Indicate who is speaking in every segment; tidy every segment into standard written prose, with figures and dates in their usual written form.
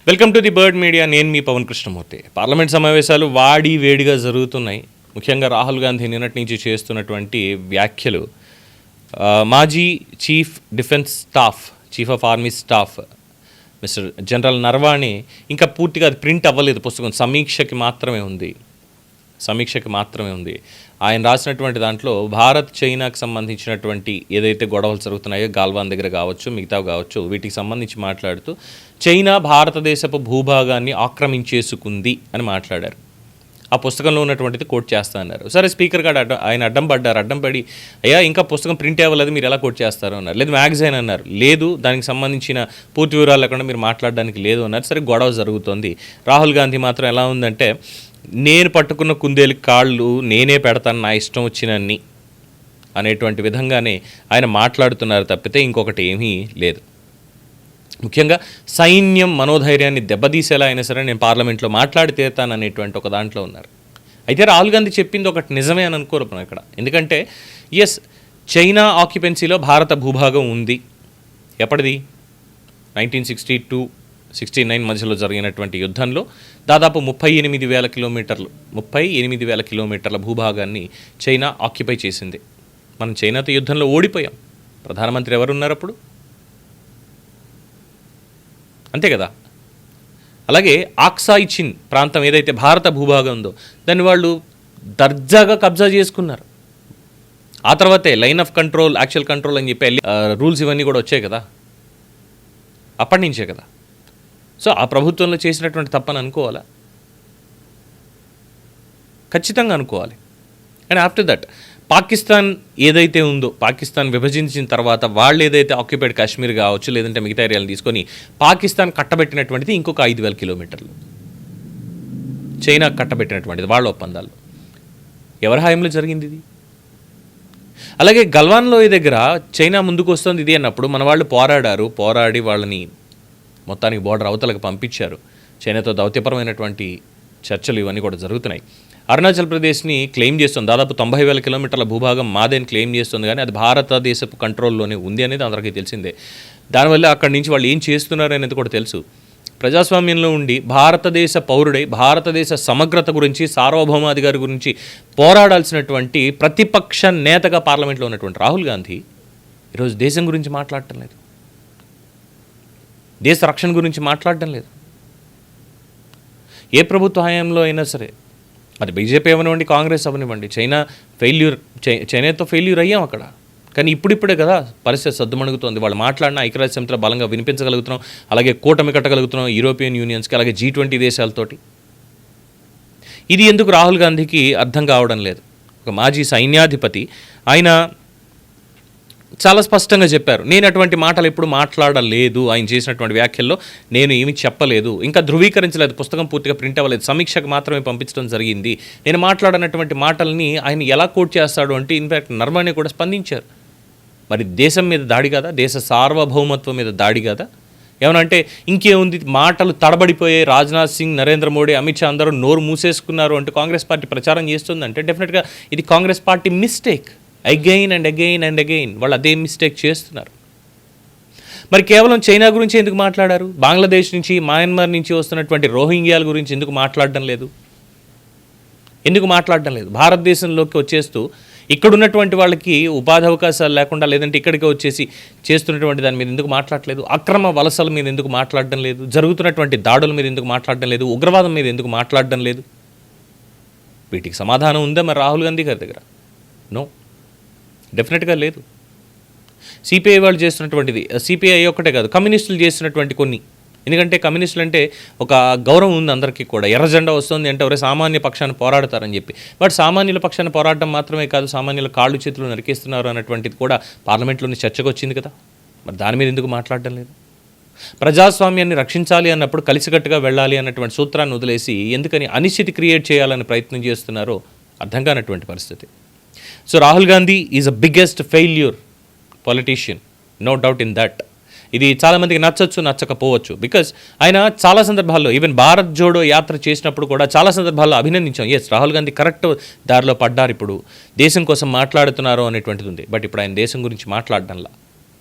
Speaker 1: Welcome to the bird media. నేను మీ Pawan Krishnamurthy. Parliament సమావేశాలు వేడిగా జరుగుతున్నాయి. ముఖ్యంగా రాహుల్ గాంధీ నిన్నటి నుంచి చేస్తున్నటువంటి వ్యాఖ్యలు మాజీ chief defence staff, chief of army staff mister general Naravane ఇంకా పూర్తిగా అది ప్రింట్ అవ్వలేదు. పుస్తకం సమీక్షకి మాత్రమే ఉంది. ఆయన రాసినటువంటి దాంట్లో భారత్ చైనాకు సంబంధించినటువంటి ఏదైతే గొడవలు జరుగుతున్నాయో గాల్వాన్ దగ్గర కావచ్చు, మిగతావి కావచ్చు, వీటికి సంబంధించి మాట్లాడుతూ చైనా భారతదేశపు భూభాగాన్ని ఆక్రమించేసుకుంది అని మాట్లాడారు. ఆ పుస్తకంలో ఉన్నటువంటిది కోట్ చేస్తా అన్నారు. సరే, స్పీకర్ గారు ఆయన అడ్డం పడి అయ్యా ఇంకా పుస్తకం ప్రింట్ అవ్వలేదు, మీరు ఎలా కోట్ చేస్తారు అన్నారు. లేదు మ్యాగజైన్ అన్నారు. లేదు, దానికి సంబంధించిన పూర్తి వివరాలు లేకుండా మీరు మాట్లాడడానికి లేదు అన్నారు. సరే, గొడవ జరుగుతుంది. రాహుల్ గాంధీ మాత్రం ఎలా ఉందంటే, నేను పట్టుకున్న కుందేలు కాళ్ళు నేనే పెడతాను నా ఇష్టం వచ్చినన్ని అనేటువంటి విధంగానే ఆయన మాట్లాడుతున్నారు తప్పితే ఇంకొకటి ఏమీ లేదు. ముఖ్యంగా సైన్యం మనోధైర్యాన్ని దెబ్బతీసేలా అయినా సరే నేను పార్లమెంట్లో మాట్లాడి తీరుతాను అనేటువంటి ఒక దాంట్లో ఉన్నారు. అయితే రాహుల్ గాంధీ చెప్పింది ఒకటి నిజమే అని అనుకోరు ఇక్కడ. ఎందుకంటే ఎస్, చైనా ఆక్యుపెన్సీలో భారత భూభాగం ఉంది. ఎప్పటిది? 1962-69 మధ్యలో జరిగినటువంటి యుద్ధంలో దాదాపు 38,000 కిలోమీటర్ల భూభాగాన్ని చైనా ఆక్యుపై చేసింది. మనం చైనాతో యుద్ధంలో ఓడిపోయాం. ప్రధానమంత్రి ఎవరున్నారు అప్పుడు? అంతే కదా. అలాగే ఆక్సాయ్ చిన్ ప్రాంతం ఏదైతే భారత భూభాగం ఉందో దాన్ని వాళ్ళు దర్జాగా కబ్జా చేసుకున్నారు. ఆ తర్వాతే line of control, actual control అని చెప్పి రూల్స్ ఇవన్నీ కూడా వచ్చాయి కదా, అప్పటి నుంచే కదా. సో ఆ ప్రభుత్వంలో చేసినటువంటి తప్పని అనుకోవాలా? ఖచ్చితంగా అనుకోవాలి. అండ్ ఆఫ్టర్ దట్ పాకిస్తాన్ ఏదైతే ఉందో, పాకిస్తాన్ విభజించిన తర్వాత వాళ్ళు ఏదైతే ఆక్యుపైడ్ కాశ్మీర్ కావచ్చు, లేదంటే మిగతా ఏరియాలను తీసుకొని పాకిస్తాన్ కట్టబెట్టినటువంటిది ఇంకొక 5,000 కిలోమీటర్లు చైనా కట్టబెట్టినటువంటిది వాళ్ళ ఒప్పందాలు. ఎవరి హాయంలో జరిగింది ఇది? అలాగే గల్వాన్లో ఈ దగ్గర చైనా ముందుకు వస్తుంది ఇది అన్నప్పుడు మన వాళ్ళు పోరాడి వాళ్ళని మొత్తానికి బోర్డర్ అవతలకు పంపించారు. చైనాతో దౌత్యపరమైనటువంటి చర్చలు ఇవన్నీ కూడా జరుగుతున్నాయి. అరుణాచల్ ప్రదేశ్ని క్లెయిమ్ చేస్తుంది. దాదాపు 90,000 కిలోమీటర్ల భూభాగం మాదేని క్లెయిమ్ చేస్తుంది, కానీ అది భారతదేశపు కంట్రోల్లోనే ఉంది అనేది అందరికీ తెలిసిందే. దానివల్ల అక్కడి నుంచి వాళ్ళు ఏం చేస్తున్నారు అనేది కూడా తెలుసు. ప్రజాస్వామ్యంలో ఉండి భారతదేశ పౌరుడై భారతదేశ సమగ్రత గురించి, సార్వభౌమాధికారి గురించి పోరాడాల్సినటువంటి ప్రతిపక్ష నేతగా పార్లమెంట్లో ఉన్నటువంటి రాహుల్ గాంధీ ఈరోజు దేశం గురించి మాట్లాడటం లేదు, దేశ రక్షణ గురించి మాట్లాడటం లేదు. ఏ ప్రభుత్వ హయాంలో అయినా సరే, అది బీజేపీ అవనివ్వండి, కాంగ్రెస్ అవనివ్వండి, చైనాతో ఫెయిల్యూర్ అయ్యాం అక్కడ. కానీ ఇప్పుడిప్పుడే కదా పరిస్థితి సద్దుమణుగుతోంది. వాళ్ళు మాట్లాడిన ఐక్యరాజ్య సమితిలో బలంగా వినిపించగలుగుతున్నాం, అలాగే కూటమి కట్టగలుగుతున్నాం యూరోపియన్ యూనియన్స్కి, అలాగే G20 దేశాలతోటి. ఇది ఎందుకు రాహుల్ గాంధీకి అర్థం కావడం లేదు. ఒక మాజీ సైన్యాధిపతి ఆయన చాలా స్పష్టంగా చెప్పారు, నేను అటువంటి మాటలు ఎప్పుడు మాట్లాడలేదు. ఆయన చేసినటువంటి వ్యాఖ్యల్లో నేను ఏమీ చెప్పలేదు, ఇంకా ధృవీకరించలేదు, పుస్తకం పూర్తిగా ప్రింట్ అవ్వలేదు, సమీక్షకు మాత్రమే పంపించడం జరిగింది. నేను మాట్లాడినటువంటి మాటల్ని ఆయన ఎలా కోట్ చేస్తాడు అంటే, ఇన్ఫ్యాక్ట్ నర్వాణే కూడా స్పందించారు. మరి దేశం మీద దాడి కదా, దేశ సార్వభౌమత్వం మీద దాడి కదా. ఏమనంటే ఇంకేముంది, మాటలు తడబడిపోయే రాజ్నాథ్ సింగ్, నరేంద్ర మోడీ, అమిత్ షా అందరూ నోరు మూసేసుకున్నారు అంటే కాంగ్రెస్ పార్టీ ప్రచారం చేస్తుందంటే డెఫినెట్గా ఇది Congress party mistake. Again and again వాళ్ళు అదే మిస్టేక్ చేస్తున్నారు. మరి కేవలం చైనా గురించి ఎందుకు మాట్లాడారు? బంగ్లాదేశ్ నుంచి, మయన్మార్ నుంచి వస్తున్నటువంటి రోహింగ్యాల గురించి ఎందుకు మాట్లాడడం లేదు? భారతదేశంలోకి వచ్చేస్తూ ఇక్కడ ఉన్నటువంటి వాళ్ళకి ఉపాధి అవకాశాలు లేకుండా, లేదంటే ఇక్కడికి వచ్చేసి చేస్తున్నటువంటి దాని మీద ఎందుకు మాట్లాడలేదు? అక్రమ వలసల మీద ఎందుకు మాట్లాడడం లేదు? జరుగుతున్నటువంటి దాడుల మీద ఎందుకు మాట్లాడడం లేదు? ఉగ్రవాదం మీద ఎందుకు మాట్లాడడం లేదు? వీటికి సమాధానం ఉందా మరి రాహుల్ గాంధీ గారి దగ్గర? నో, డెఫినెట్గా లేదు. సిపిఐ వాళ్ళు చేస్తున్నటువంటిది, సిపిఐ ఒక్కటే కాదు, కమ్యూనిస్టులు చేస్తున్నటువంటి కొన్ని. ఎందుకంటే కమ్యూనిస్టులు అంటే ఒక గౌరవం ఉంది అందరికీ కూడా. ఎర్ర జెండా వస్తుంది అంటే ఎవరే సామాన్య పక్షాన్ని పోరాడతారని చెప్పి. బట్ సామాన్యుల పక్షాన్ని పోరాడటం మాత్రమే కాదు, సామాన్యుల కాళ్ళు చేతులు నరికేస్తున్నారు అన్నటువంటిది కూడా పార్లమెంట్లోని చర్చకు వచ్చింది కదా. మరి దాని మీద ఎందుకు మాట్లాడటం లేదు? ప్రజాస్వామ్యాన్ని రక్షించాలి అన్నప్పుడు కలిసికట్టుగా వెళ్ళాలి అన్నటువంటి సూత్రాన్ని వదిలేసి ఎందుకని అనిశ్చితి క్రియేట్ చేయాలని ప్రయత్నం చేస్తున్నారో అర్థం కానటువంటి పరిస్థితి. So Rahul Gandhi is a biggest failure politician, no doubt in that. ఇది చాలామందికి నచ్చచ్చు, నచ్చకపోవచ్చు. బికాజ్ ఆయన చాలా సందర్భాల్లో, ఈవెన్ భారత్ జోడో యాత్ర చేసినప్పుడు కూడా చాలా సందర్భాల్లో అభినందించాం. ఎస్, రాహుల్ గాంధీ కరెక్ట్ దారిలో పడ్డారు, ఇప్పుడు దేశం కోసం మాట్లాడుతున్నారు అనేటువంటిది ఉంది. బట్ ఇప్పుడు ఆయన దేశం గురించి మాట్లాడడంలా,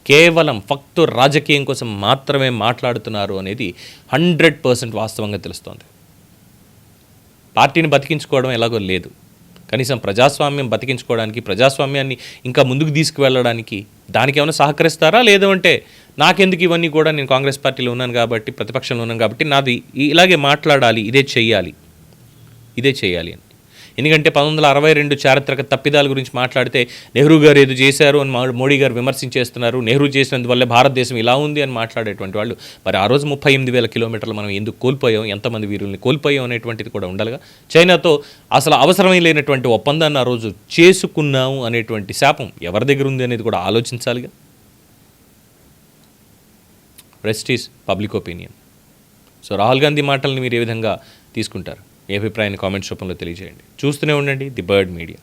Speaker 1: కేవలం ఫక్తు రాజకీయం కోసం మాత్రమే మాట్లాడుతున్నారు అనేది 100% వాస్తవంగా తెలుస్తోంది. పార్టీని బతికించుకోవడం ఎలాగో లేదు, కనీసం ప్రజాస్వామ్యం బతికించుకోవడానికి, ప్రజాస్వామ్యాన్ని ఇంకా ముందుకు తీసుకువెళ్ళడానికి దానికి ఏమైనా సహకరిస్తారా? లేదు అంటే నాకెందుకు ఇవన్నీ కూడా, నేను కాంగ్రెస్ పార్టీలో ఉన్నాను కాబట్టి, ప్రతిపక్షంలో ఉన్నాను కాబట్టి నాది ఇలాగే మాట్లాడాలి, ఇదే చేయాలి అని. ఎందుకంటే 1962 చారిత్రక తప్పిదాల గురించి మాట్లాడితే నెహ్రూ గారు ఏదో చేశారు అని మోడీ గారు విమర్శించేస్తున్నారు, నెహ్రూ చేసినందువల్లే భారతదేశం ఇలా ఉంది అని మాట్లాడేటువంటి వాళ్ళు, మరి ఆ రోజు 38,000 కిలోమీటర్లు మనం ఎందుకు కోల్పోయాం, ఎంతమంది వీరుల్ని కోల్పోయాం అనేటువంటిది కూడా ఉండాలిగా. చైనాతో అసలు అవసరమే లేనటువంటి ఒప్పందాన్ని ఆ రోజు చేసుకున్నాము అనేటువంటి శాపం ఎవరి దగ్గర ఉంది అనేది కూడా ఆలోచించాలిగా. Rest is public opinion. So Rahul Gandhi మాటల్ని మీరు ఏ విధంగా తీసుకుంటారు? మీ అభిప్రాయాన్ని కామెంట్స్ రూపంలో తెలియజేయండి. చూస్తూనే ఉండండి ది బర్డ్ మీడియా.